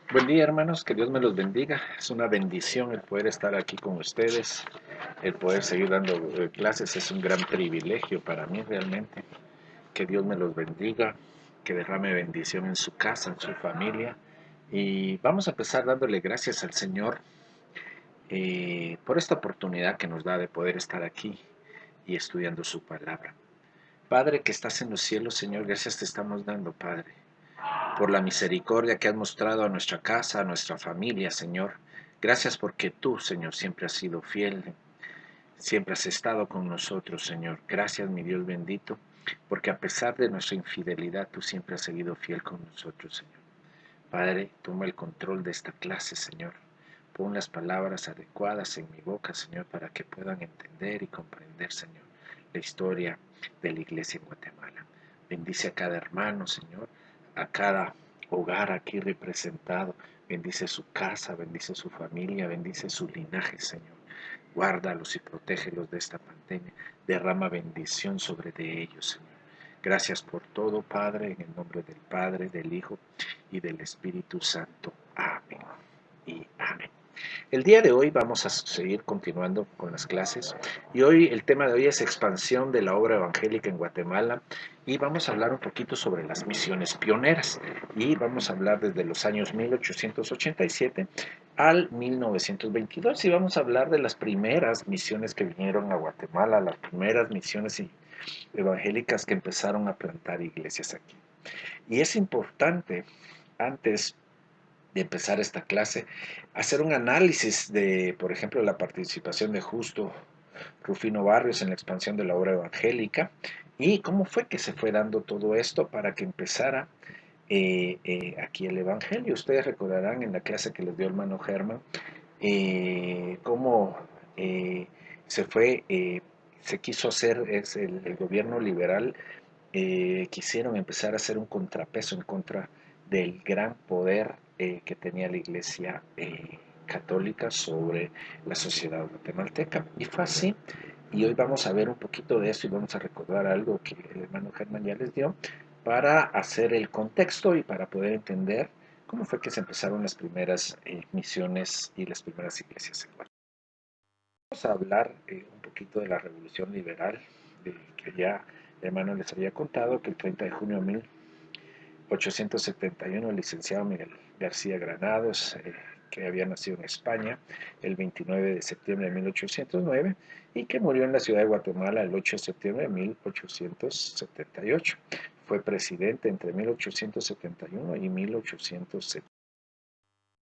Buen día, hermanos, que Dios me los bendiga. Es una bendición el poder estar aquí con ustedes, el poder seguir dando clases. Es un gran privilegio para mí realmente. Que Dios me los bendiga, que derrame bendición en su casa, en su familia. Y vamos a empezar dándole gracias al Señor por esta oportunidad que nos da de poder estar aquí y estudiando su palabra. Padre que estás en los cielos, Señor, gracias te estamos dando, Padre, por la misericordia que has mostrado a nuestra casa, a nuestra familia, Señor. Gracias porque tú, Señor, siempre has sido fiel, siempre has estado con nosotros, Señor. Gracias, mi Dios bendito, porque a pesar de nuestra infidelidad, tú siempre has seguido fiel con nosotros, Señor. Padre, toma el control de esta clase, Señor. Pon las palabras adecuadas en mi boca, Señor, para que puedan entender y comprender, Señor, la historia de la iglesia en Guatemala. Bendice a cada hermano, Señor, a cada hogar aquí representado. Bendice su casa, bendice su familia, bendice su linaje, Señor. Guárdalos y protégelos de esta pandemia. Derrama bendición sobre de ellos, Señor. Gracias por todo, Padre, en el nombre del Padre, del Hijo y del Espíritu Santo. Amén y amén. El día de hoy vamos a seguir continuando con las clases y hoy el tema de hoy es expansión de la obra evangélica en Guatemala y vamos a hablar un poquito sobre las misiones pioneras y vamos a hablar desde los años 1887 al 1922 y vamos a hablar de las primeras misiones que vinieron a Guatemala, las primeras misiones evangélicas que empezaron a plantar iglesias aquí. Y es importante, antes de empezar esta clase, hacer un análisis de, por ejemplo, la participación de Justo Rufino Barrios en la expansión de la obra evangélica y cómo fue que se fue dando todo esto para que empezara aquí el Evangelio. Ustedes recordarán en la clase que les dio el hermano Germán cómo eh, se fue, se quiso hacer, es el gobierno liberal quisieron empezar a hacer un contrapeso en contra del gran poder que tenía la Iglesia católica sobre la sociedad guatemalteca. Y fue así. Y hoy vamos a ver un poquito de eso y vamos a recordar algo que el hermano Germán ya les dio para hacer el contexto y para poder entender cómo fue que se empezaron las primeras misiones y las primeras iglesias en Guatemala. Vamos a hablar un poquito de la Revolución Liberal, que ya el hermano les había contado que el 30 de junio de 1871 el licenciado Miguel García Granados, que había nacido en España el 29 de septiembre de 1809 y que murió en la ciudad de Guatemala el 8 de septiembre de 1878. Fue presidente entre 1871 y 1870.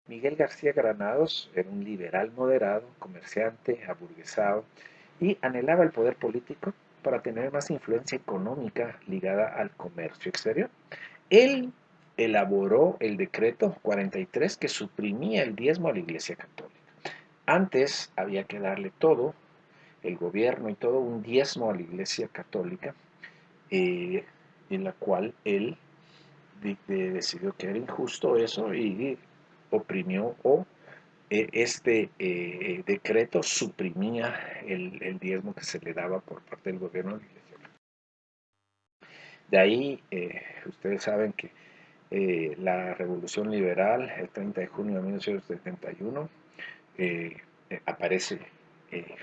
Miguel García Granados era un liberal moderado, comerciante, aburguesado y anhelaba el poder político para tener más influencia económica ligada al comercio exterior. Él elaboró el decreto 43 que suprimía el diezmo a la Iglesia Católica. Antes había que darle todo, el gobierno y todo, un diezmo a la Iglesia Católica, eh, en la cual él decidió que era injusto eso y oprimió o este decreto suprimía el diezmo que se le daba por parte del gobierno de la Iglesia. De ahí, ustedes saben que la Revolución Liberal, el 30 de junio de 1971, eh, aparece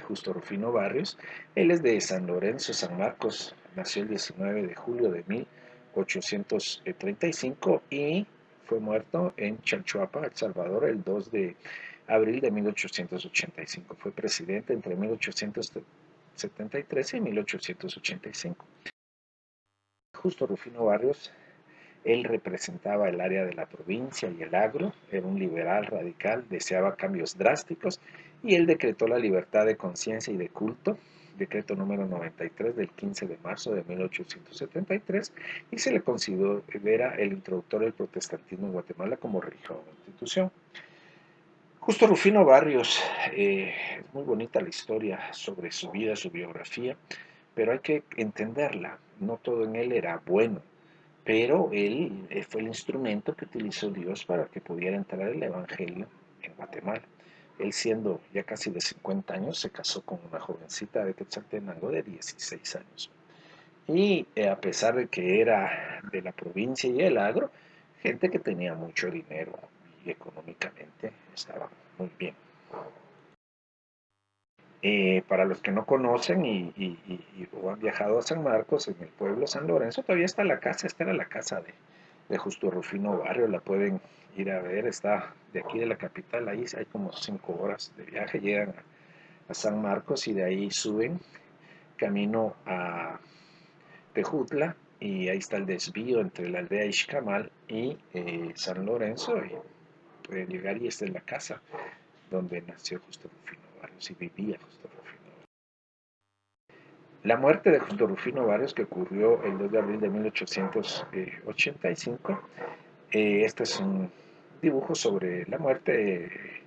Justo Rufino Barrios. Él es de San Lorenzo, San Marcos, nació el 19 de julio de 1835 y fue muerto en Chalchuapa, El Salvador, el 2 de abril de 1885. Fue presidente entre 1873 y 1885. Justo Rufino Barrios, él representaba el área de la provincia y el agro, era un liberal radical, deseaba cambios drásticos y él decretó la libertad de conciencia y de culto, decreto número 93 del 15 de marzo de 1873, y se le considera el introductor del protestantismo en Guatemala como religiosa institución. Justo Rufino Barrios, es muy bonita la historia sobre su vida, su biografía, pero hay que entenderla, no todo en él era bueno, pero él fue el instrumento que utilizó Dios para que pudiera entrar el Evangelio en Guatemala. Él siendo ya casi de 50 años, se casó con una jovencita de Quetzaltenango de 16 años. Y a pesar de que era de la provincia y el agro, gente que tenía mucho dinero, y económicamente estaban muy bien. Para los que no conocen o han viajado a San Marcos, en el pueblo San Lorenzo, todavía está la casa. Esta era la casa de Justo Rufino Barrios, la pueden ir a ver. Está de aquí de la capital, ahí hay como 5 horas de viaje, llegan a San Marcos y de ahí suben camino a Tejutla, y ahí está el desvío entre la aldea Ixcamal y San Lorenzo, y pueden llegar, y esta es la casa donde nació Justo Rufino Barrios y vivía Justo Rufino Barrios. La muerte de Justo Rufino Barrios, que ocurrió el 2 de abril de 1885, este es un dibujo sobre la muerte.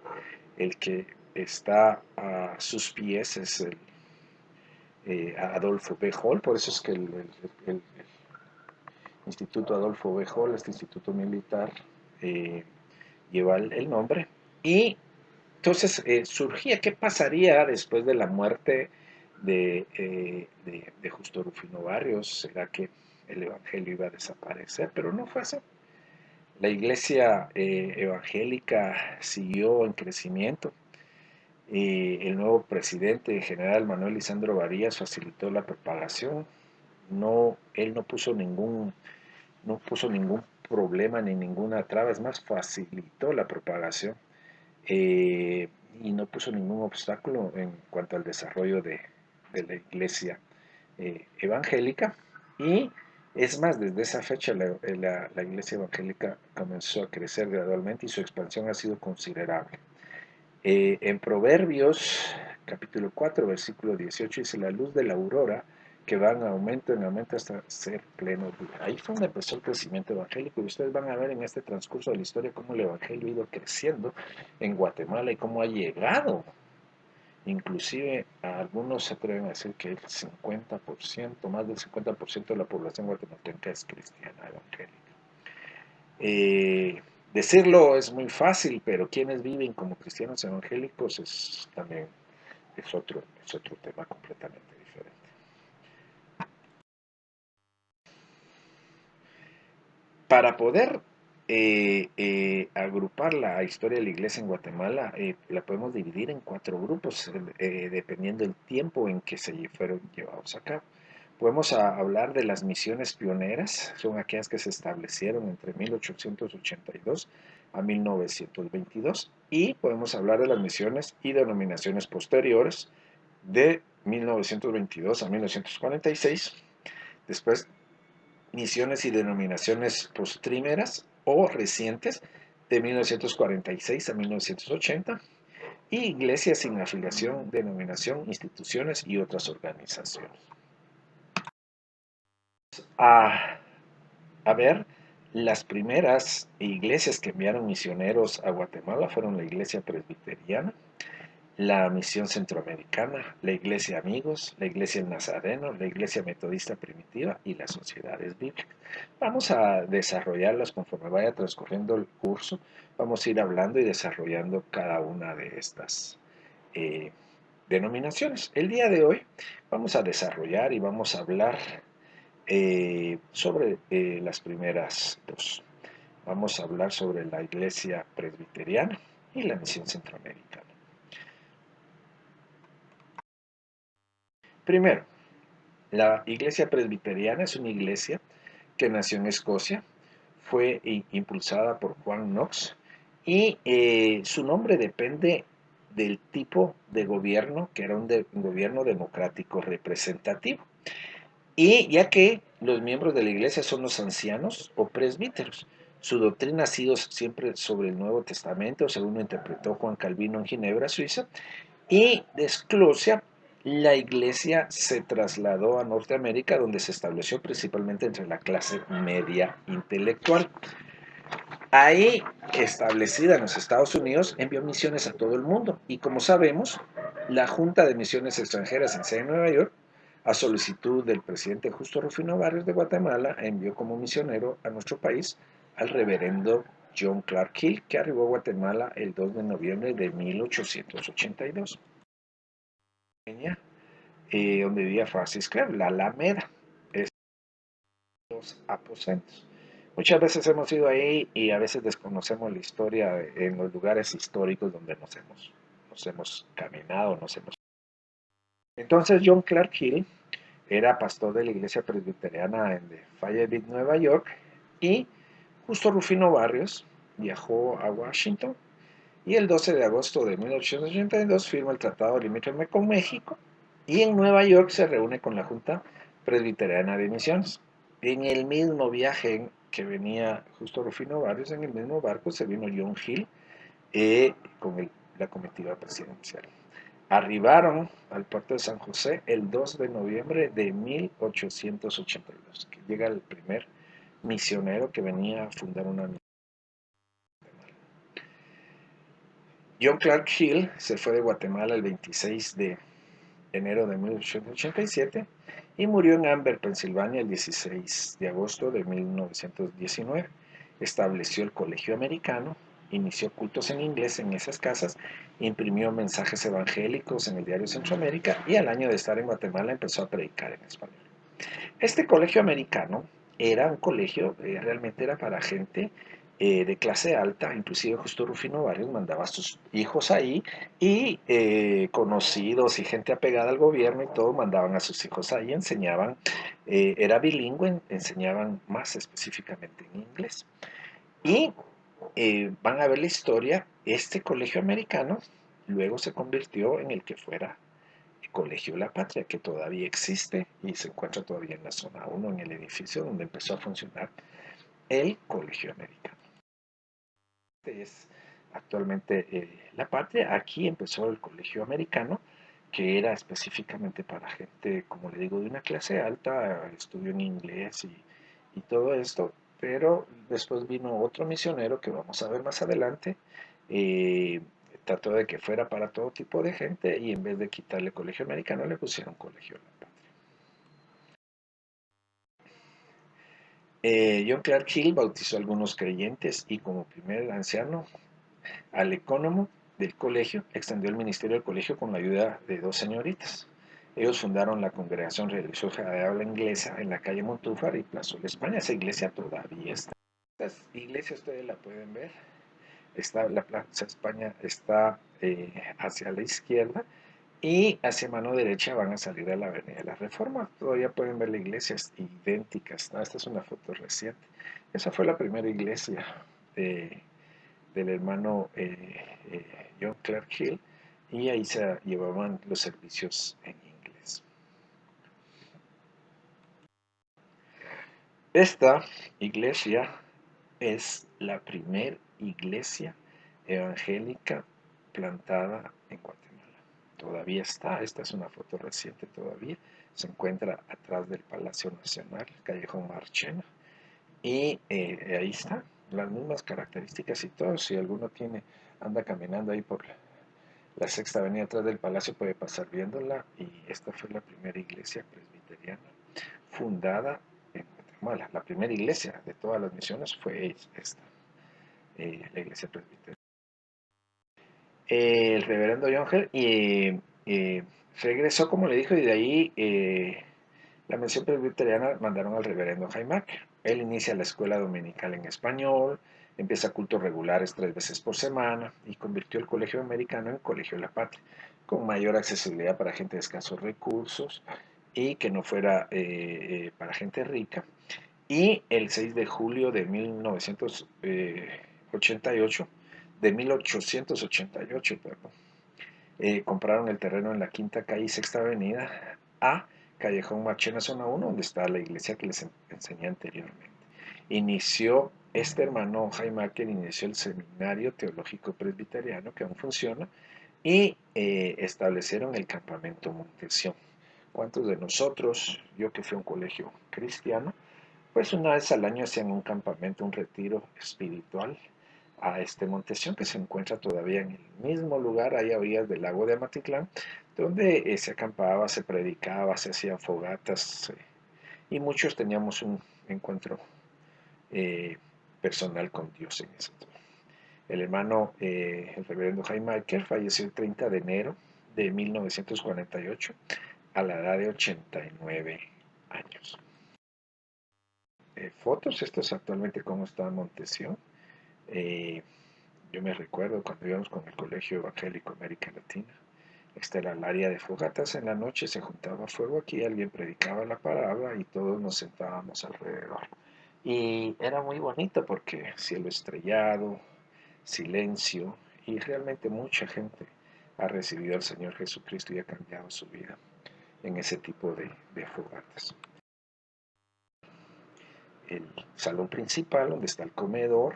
El que está a sus pies es Adolfo B. Hall, por eso es que el Instituto Adolfo B. Hall, este instituto militar, eh, lleva el nombre. Y entonces surgía qué pasaría después de la muerte de Justo Rufino Barrios. ¿Será que el evangelio iba a desaparecer? Pero no fue así. La iglesia evangélica siguió en crecimiento. El nuevo presidente general Manuel Lisandro Varías facilitó la propagación. Él no puso ningún problema ni ninguna traba, es más, facilitó la propagación, eh, y no puso ningún obstáculo en cuanto al desarrollo de la iglesia evangélica. Y es más, desde esa fecha la iglesia evangélica comenzó a crecer gradualmente y su expansión ha sido considerable. En Proverbios, capítulo 4, versículo 18, dice: la luz de la aurora que va en aumento hasta ser pleno día. Ahí fue donde empezó el crecimiento evangélico, y ustedes van a ver en este transcurso de la historia cómo el evangelio ha ido creciendo en Guatemala y cómo ha llegado. Inclusive algunos se atreven a decir que el 50%, más del 50% de la población guatemalteca es cristiana evangélica. Eh, Decirlo es muy fácil, pero quienes viven como cristianos evangélicos también es otro tema completamente diferente. Para poder agrupar la historia de la iglesia en Guatemala, la podemos dividir en 4 grupos, dependiendo del tiempo en que se fueron llevados a cabo. Podemos hablar de las misiones pioneras, son aquellas que se establecieron entre 1882 a 1922, y podemos hablar de las misiones y denominaciones posteriores de 1922 a 1946. Después, misiones y denominaciones postrímeras o recientes de 1946 a 1980, y iglesias sin afiliación, denominación, instituciones y otras organizaciones. A, a ver, las primeras iglesias que enviaron misioneros a Guatemala fueron la iglesia presbiteriana, la Misión Centroamericana, la Iglesia Amigos, la Iglesia El Nazareno, la Iglesia Metodista Primitiva y las Sociedades Bíblicas. Vamos a desarrollarlas conforme vaya transcurriendo el curso. Vamos a ir hablando y desarrollando cada una de estas eh, denominaciones. El día de hoy vamos a desarrollar y vamos a hablar sobre las primeras dos. Vamos a hablar sobre la Iglesia Presbiteriana y la Misión Centroamericana. Primero, la iglesia presbiteriana es una iglesia que nació en Escocia, fue impulsada por Juan Knox, y su nombre depende del tipo de gobierno, que era un gobierno democrático representativo, y ya que los miembros de la iglesia son los ancianos o presbíteros. Su doctrina ha sido siempre sobre el Nuevo Testamento, según lo interpretó Juan Calvino en Ginebra, Suiza, y de Esclosia, la iglesia se trasladó a Norteamérica, donde se estableció principalmente entre la clase media intelectual. Ahí, establecida en los Estados Unidos, envió misiones a todo el mundo. Y como sabemos, la Junta de Misiones Extranjeras en sede de Nueva York, a solicitud del presidente Justo Rufino Barrios de Guatemala, envió como misionero a nuestro país al reverendo John Clark Hill, que arribó a Guatemala el 2 de noviembre de 1882. Donde vivía Francis Clare, la Alameda, es los aposentos. Muchas veces hemos ido ahí y a veces desconocemos la historia en los lugares históricos donde nos hemos caminado, nos hemos... Entonces John Clark Hill era pastor de la iglesia presbiteriana en Fayetteville, Nueva York, y justo Rufino Barrios viajó a Washington y el 12 de agosto de 1882 firma el Tratado Limítrofe con México y en Nueva York se reúne con la Junta Presbiteriana de Misiones. En el mismo viaje que venía justo Rufino Barrios, en el mismo barco se vino John Hill con la comitiva presidencial. Arribaron al puerto de San José el 2 de noviembre de 1882, que llega el primer misionero que venía a fundar una misión. John Clark Hill se fue de Guatemala el 26 de enero de 1887 y murió en Amber, Pensilvania, el 16 de agosto de 1919. Estableció el Colegio Americano, inició cultos en inglés en esas casas, imprimió mensajes evangélicos en el diario Centroamérica y al año de estar en Guatemala empezó a predicar en español. Este colegio americano era un colegio, realmente era para gente de clase alta, inclusive Justo Rufino Barrios mandaba a sus hijos ahí y conocidos y gente apegada al gobierno y todo mandaban a sus hijos ahí, enseñaban, era bilingüe, enseñaban más específicamente en inglés. Y van a ver la historia, este colegio americano luego se convirtió en el que fuera el Colegio La Patria, que todavía existe y se encuentra todavía en la zona 1, en el edificio donde empezó a funcionar el Colegio Americano. Este es actualmente La Patria. Aquí empezó el Colegio Americano, que era específicamente para gente, como le digo, de una clase alta, estudió en inglés y todo esto, pero después vino otro misionero que vamos a ver más adelante, eh, trató de que fuera para todo tipo de gente y en vez de quitarle colegio americano le pusieron colegio La Patria. John Clark Hill bautizó a algunos creyentes y como primer anciano al ecónomo del colegio extendió el ministerio del colegio con la ayuda de dos señoritas. Ellos fundaron la congregación religiosa de habla inglesa en la calle Montúfar y Plazuela, España. Esa iglesia todavía está. Esta iglesia ustedes la pueden ver. Está, la Plaza España está hacia la izquierda y hacia mano derecha van a salir a la Avenida de la Reforma. Todavía pueden ver las iglesias idénticas, ¿no? Esta es una foto reciente. Esa fue la primera iglesia del hermano John Clark Hill y ahí se llevaban los servicios en inglés. Esta iglesia es la primer iglesia evangélica plantada en Guatemala. Todavía está, esta es una foto reciente todavía, se encuentra atrás del Palacio Nacional, Callejón Marchena, y ahí está, las mismas características y todo. Si alguno anda caminando ahí por la Sexta Avenida atrás del Palacio puede pasar viéndola, y esta fue la primera iglesia presbiteriana fundada en Guatemala. La primera iglesia de todas las misiones fue esta, la iglesia presbiteriana. El reverendo John regresó, como le dijo, y de ahí la misión presbiteriana mandaron al reverendo Jaime. Él inicia la escuela dominical en español, empieza cultos regulares 3 veces por semana y convirtió el colegio americano en colegio de la patria, con mayor accesibilidad para gente de escasos recursos y que no fuera para gente rica. Y el 6 de julio de 1988, de 1888, perdón, compraron el terreno en la Quinta Calle y Sexta Avenida a Callejón Marchena, zona 1, donde está la iglesia que les enseñé anteriormente. Inició, este hermano Jaime Acker inició el Seminario Teológico Presbiteriano, que aún funciona, y establecieron el campamento Montesión. ¿Cuántos de nosotros, yo que fui a un colegio cristiano, pues una vez al año hacían un campamento, un retiro espiritual a este Montesión, que se encuentra todavía en el mismo lugar, ahí a orillas del lago de Amatitlán, donde se acampaba, se predicaba, se hacían fogatas y muchos teníamos un encuentro eh, personal con Dios en ese tiempo. El hermano, el reverendo Jaime Acker, falleció el 30 de enero de 1948 a la edad de 89 años. fotos. Esto es actualmente cómo está Montesión. Eh, yo me recuerdo cuando íbamos con el Colegio Evangélico América Latina. Esta era el área de fogatas. En la noche se juntaba fuego aquí, alguien predicaba la palabra y todos nos sentábamos alrededor. Y era muy bonito porque cielo estrellado, silencio, y realmente mucha gente ha recibido al Señor Jesucristo y ha cambiado su vida en ese tipo de fogatas. El salón principal, donde está el comedor,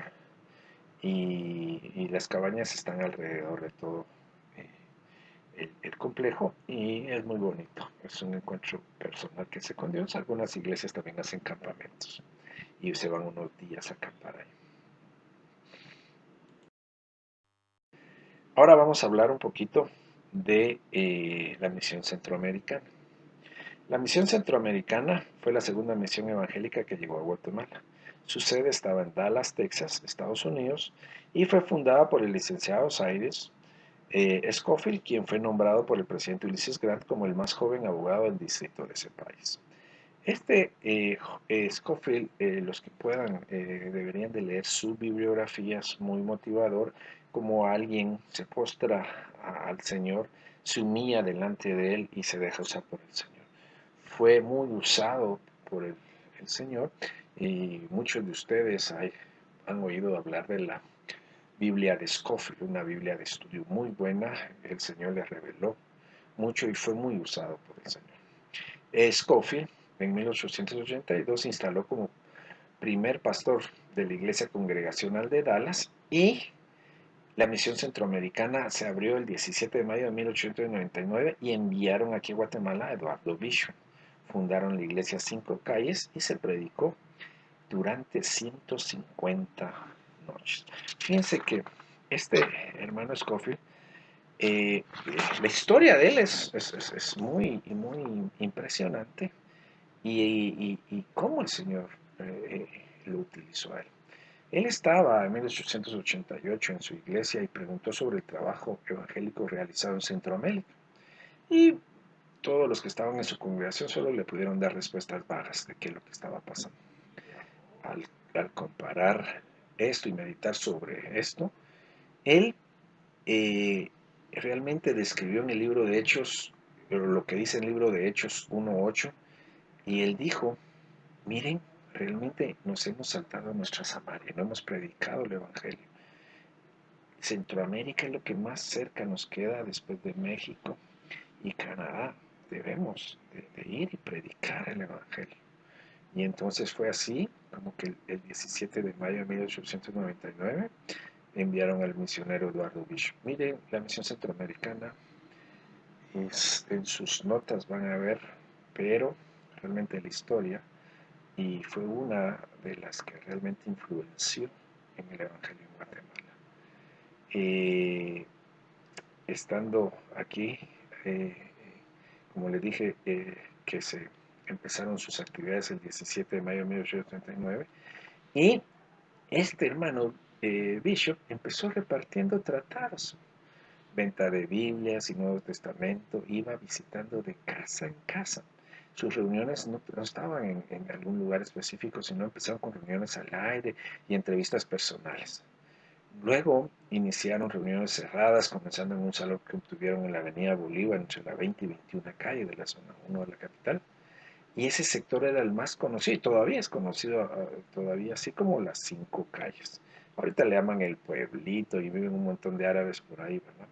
y las cabañas están alrededor de todo eh, el complejo, y es muy bonito. Es un encuentro personal que se con Dios. Algunas iglesias también hacen campamentos y se van unos días a acampar ahí. Ahora vamos a hablar un poquito de la misión centroamericana. La misión centroamericana fue la segunda misión evangélica que llegó a Guatemala. Su sede estaba en Dallas, Texas, Estados Unidos, y fue fundada por el licenciado Cyrus Scofield, quien fue nombrado por el presidente Ulysses Grant como el más joven abogado del distrito de ese país. Scofield, los que puedan, deberían de leer su bibliografía, es muy motivador, como alguien se postra al Señor, se humilla delante de Él y se deja usar por el Señor. Fue muy usado por el Señor, y muchos de ustedes han oído hablar de la Biblia de Scofield, una Biblia de estudio muy buena. El Señor le reveló mucho y fue muy usado por el Señor. Scofield en 1882 se instaló como primer pastor de la Iglesia Congregacional de Dallas, y la misión centroamericana se abrió el 17 de mayo de 1899 y enviaron aquí a Guatemala a Eduardo Bishop. Fundaron la iglesia Cinco Calles y se predicó durante 150 noches. Fíjense que este hermano Scofield, eh, la historia de él es muy impresionante, y cómo el Señor lo utilizó a él. Él estaba en 1888 en su iglesia y preguntó sobre el trabajo evangélico realizado en Centroamérica. Y todos los que estaban en su congregación solo le pudieron dar respuestas vagas de qué es lo que estaba pasando. Al, al comparar esto y meditar sobre esto, él eh, realmente describió en el libro de Hechos, lo que dice el libro de Hechos 1.8, y él dijo: miren, realmente nos hemos saltado a nuestra Samaria, no hemos predicado el Evangelio. Centroamérica es lo que más cerca nos queda después de México y Canadá. Debemos de ir y predicar el Evangelio. Y entonces fue así como que el 17 de mayo de 1899 enviaron al misionero Eduardo Bishop. Miren, la misión centroamericana en sus notas van a ver, pero realmente la historia, y fue una de las que realmente influenció en el Evangelio en Guatemala. Eh, Estando aquí, eh, como le dije, que se empezaron sus actividades el 17 de mayo de 1839, y este hermano Bishop empezó repartiendo tratados, venta de Biblias y Nuevo Testamento, iba visitando de casa en casa. Sus reuniones no estaban en algún lugar específico, sino empezaron con reuniones al aire y entrevistas personales. Luego iniciaron reuniones cerradas, comenzando en un salón que obtuvieron en la avenida Bolívar, entre la 20 y 21 calle de la zona 1 de la capital. Y ese sector era el más conocido, y todavía es conocido, todavía así como las Cinco Calles. Ahorita le llaman el pueblito y viven un montón de árabes por ahí, ¿verdad?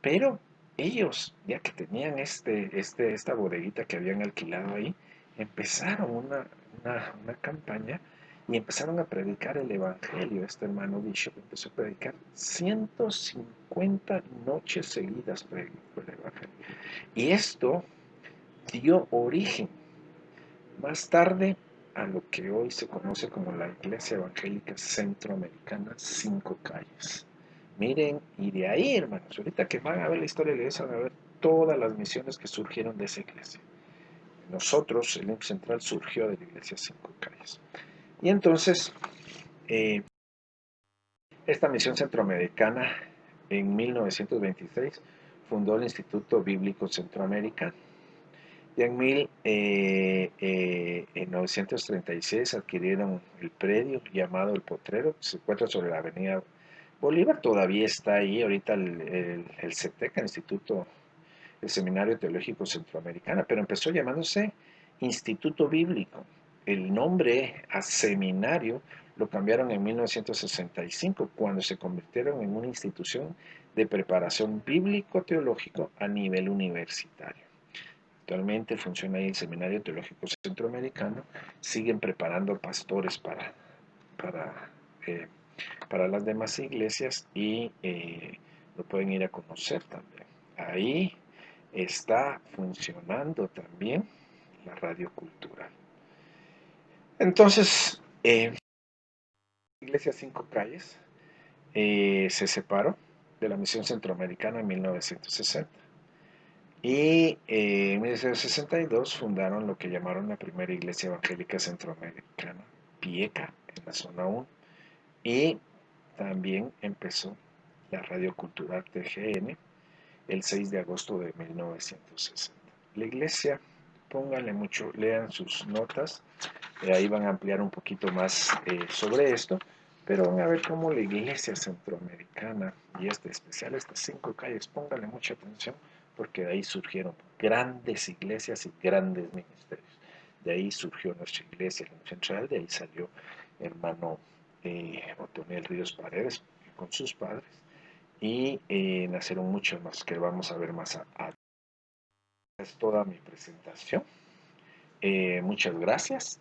Pero ellos, ya que tenían esta bodeguita que habían alquilado ahí, empezaron una campaña y empezaron a predicar el Evangelio. Este hermano Bishop empezó a predicar 150 noches seguidas, predicó el Evangelio. Y esto dio origen más tarde a lo que hoy se conoce como la Iglesia Evangélica Centroamericana Cinco Calles. Miren, y de ahí, hermanos, ahorita que van a ver la historia de la iglesia, van a ver todas las misiones que surgieron de esa iglesia. Nosotros, el IMP Central, surgió de la iglesia Cinco Calles. Y entonces, eh, esta misión centroamericana, en 1926, fundó el Instituto Bíblico Centroamericano. Ya en 1936 adquirieron el predio llamado El Potrero, que se encuentra sobre la avenida Bolívar, todavía está ahí ahorita el CETEC, el Instituto, el Seminario Teológico Centroamericano, pero empezó llamándose Instituto Bíblico. El nombre a seminario lo cambiaron en 1965, cuando se convirtieron en una institución de preparación bíblico-teológico a nivel universitario. Actualmente funciona ahí el Seminario Teológico Centroamericano, siguen preparando pastores para, eh, para las demás iglesias y lo pueden ir a conocer también. Ahí está funcionando también la radio cultural. Entonces, Iglesia Cinco Calles se separó de la Misión Centroamericana en 1960. Y en 1962 fundaron lo que llamaron la primera iglesia evangélica centroamericana, Pieca, en la zona 1. Y también empezó la radio cultural TGN el 6 de agosto de 1960. La iglesia, pónganle mucho, lean sus notas, ahí van a ampliar un poquito más sobre esto, pero van a ver cómo la iglesia centroamericana y especial, estas cinco calles, pónganle mucha atención, porque de ahí surgieron grandes iglesias y grandes ministerios. De ahí surgió nuestra iglesia central, de ahí salió hermano Otoniel Ríos Paredes con sus padres, y nacieron muchos más que vamos a ver más a. Es toda mi presentación. Muchas gracias.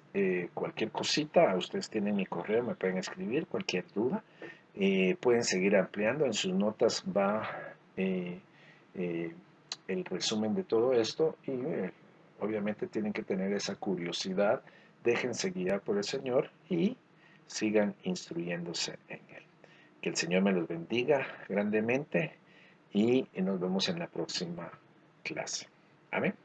Cualquier cosita, ustedes tienen mi correo, me pueden escribir, cualquier duda. Pueden seguir ampliando. En sus notas va eh, eh, el resumen de todo esto y obviamente tienen que tener esa curiosidad. Déjense guiar por el Señor y sigan instruyéndose en Él. Que el Señor me los bendiga grandemente y nos vemos en la próxima clase. Amén.